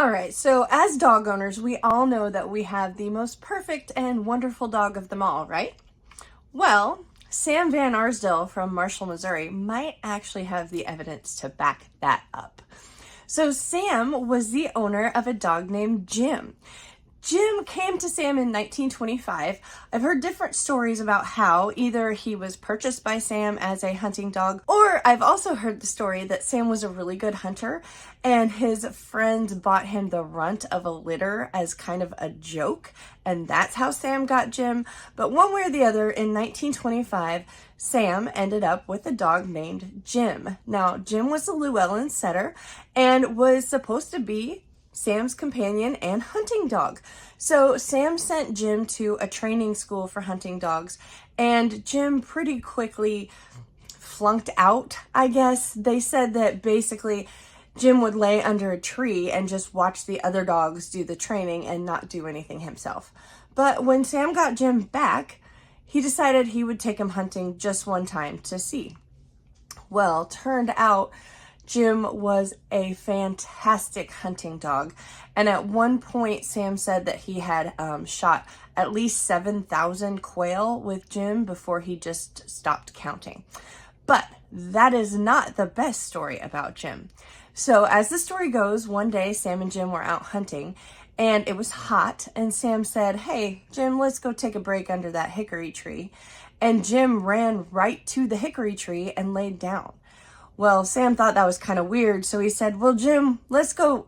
All right, so as dog owners, we all know that we have the most perfect and wonderful dog of them all, right? Well, Sam VanArsdale from Marshall, Missouri might actually have the evidence to back that up. So Sam was the owner of a dog named Jim. Jim came to Sam in 1925. I've heard different stories about how either he was purchased by Sam as a hunting dog, or I've also heard the story that Sam was a really good hunter and his friends bought him the runt of a litter as kind of a joke, and that's how Sam got Jim. But one way or the other, in 1925, Sam ended up with a dog named Jim. Now, Jim was a Llewellyn setter and was supposed to be Sam's companion and hunting dog. So Sam sent Jim to a training school for hunting dogs, and Jim pretty quickly flunked out, I guess. They said that basically Jim would lay under a tree and just watch the other dogs do the training and not do anything himself. But when Sam got Jim back, he decided he would take him hunting just one time to see. Well, turned out Jim was a fantastic hunting dog, and at one point Sam said that he had shot at least 7,000 quail with Jim before he just stopped counting. But that is not the best story about Jim. So as the story goes, one day Sam and Jim were out hunting and it was hot, and Sam said, "Hey Jim, let's go take a break under that hickory tree." And Jim ran right to the hickory tree and laid down. Well, Sam thought that was kind of weird, so he said, "Well, Jim, let's go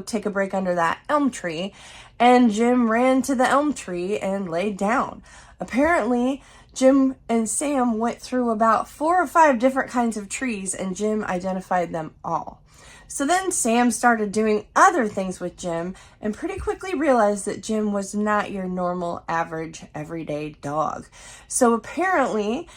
take a break under that elm tree." And Jim ran to the elm tree and laid down. Apparently, Jim and Sam went through about 4 or 5 different kinds of trees, and Jim identified them all. So then Sam started doing other things with Jim and pretty quickly realized that Jim was not your normal, average, everyday dog. So apparently,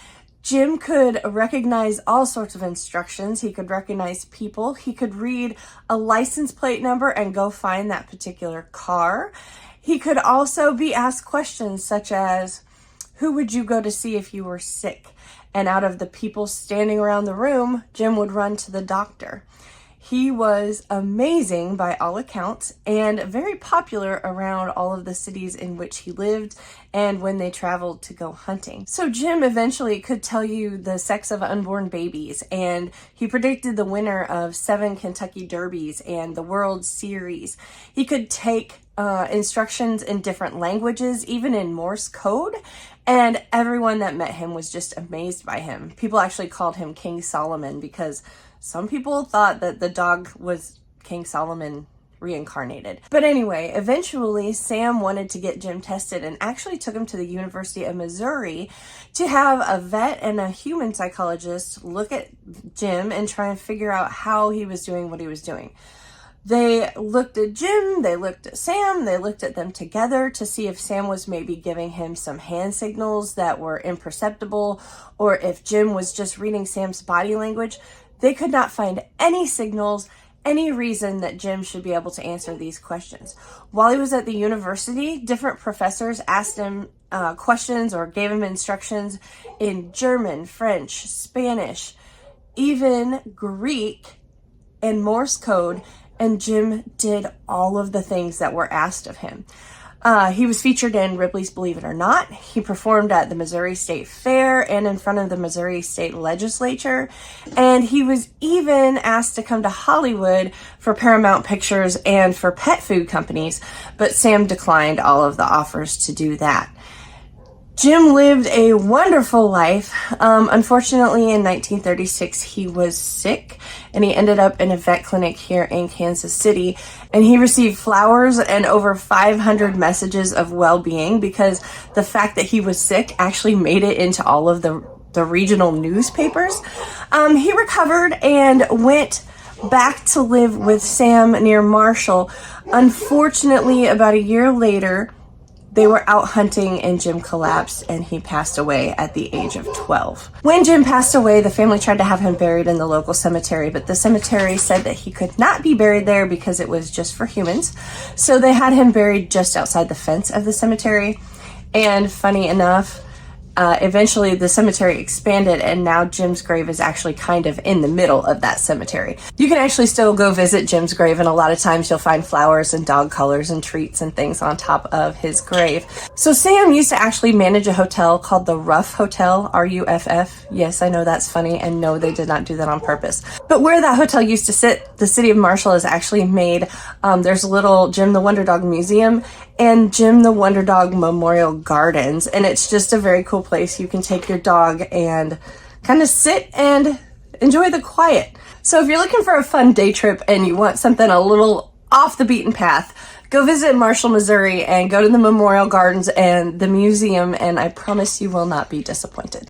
Jim could recognize all sorts of instructions. He could recognize people. He could read a license plate number and go find that particular car. He could also be asked questions such as, "Who would you go to see if you were sick?" And out of the people standing around the room, Jim would run to the doctor. He was amazing by all accounts and very popular around all of the cities in which he lived and when they traveled to go hunting. So Jim eventually could tell you the sex of unborn babies, and he predicted the winner of 7 Kentucky Derbies and the World Series. He could take instructions in different languages, even in Morse code, and everyone that met him was just amazed by him. People actually called him King Solomon because some people thought that the dog was King Solomon reincarnated. But anyway, eventually Sam wanted to get Jim tested and actually took him to the University of Missouri to have a vet and a human psychologist look at Jim and try and figure out how he was doing what he was doing. They looked at Jim, they looked at Sam, they looked at them together to see if Sam was maybe giving him some hand signals that were imperceptible, or if Jim was just reading Sam's body language. They could not find any signals, any reason that Jim should be able to answer these questions. While he was at the university, different professors asked him questions or gave him instructions in German, French, Spanish, even Greek and Morse code, and Jim did all of the things that were asked of him. He was featured in Ripley's Believe It or Not. He performed at the Missouri State Fair and in front of the Missouri State Legislature. And he was even asked to come to Hollywood for Paramount Pictures and for pet food companies, but Sam declined all of the offers to do that. Jim lived a wonderful life. Unfortunately, in 1936, he was sick and he ended up in a vet clinic here in Kansas City. And he received flowers and over 500 messages of well-being because the fact that he was sick actually made it into all of the regional newspapers. He recovered and went back to live with Sam near Marshall. Unfortunately, about a year later, they were out hunting and Jim collapsed and he passed away at the age of 12. When Jim passed away, the family tried to have him buried in the local cemetery, but the cemetery said that he could not be buried there because it was just for humans. So they had him buried just outside the fence of the cemetery. And funny enough, eventually the cemetery expanded, and now Jim's grave is actually kind of in the middle of that cemetery. You can actually still go visit Jim's grave, and a lot of times you'll find flowers and dog collars and treats and things on top of his grave. So Sam used to actually manage a hotel called the Ruff Hotel, R-U-F-F. Yes, I know that's funny, and no, they did not do that on purpose. But where that hotel used to sit, the city of Marshall has actually made, there's a little Jim the Wonder Dog Museum and Jim the Wonder Dog Memorial Gardens, and it's just a very cool place. You can take your dog and kind of sit and enjoy the quiet. So if you're looking for a fun day trip and you want something a little off the beaten path, go visit Marshall, Missouri, and go to the Memorial Gardens and the museum, and I promise you will not be disappointed.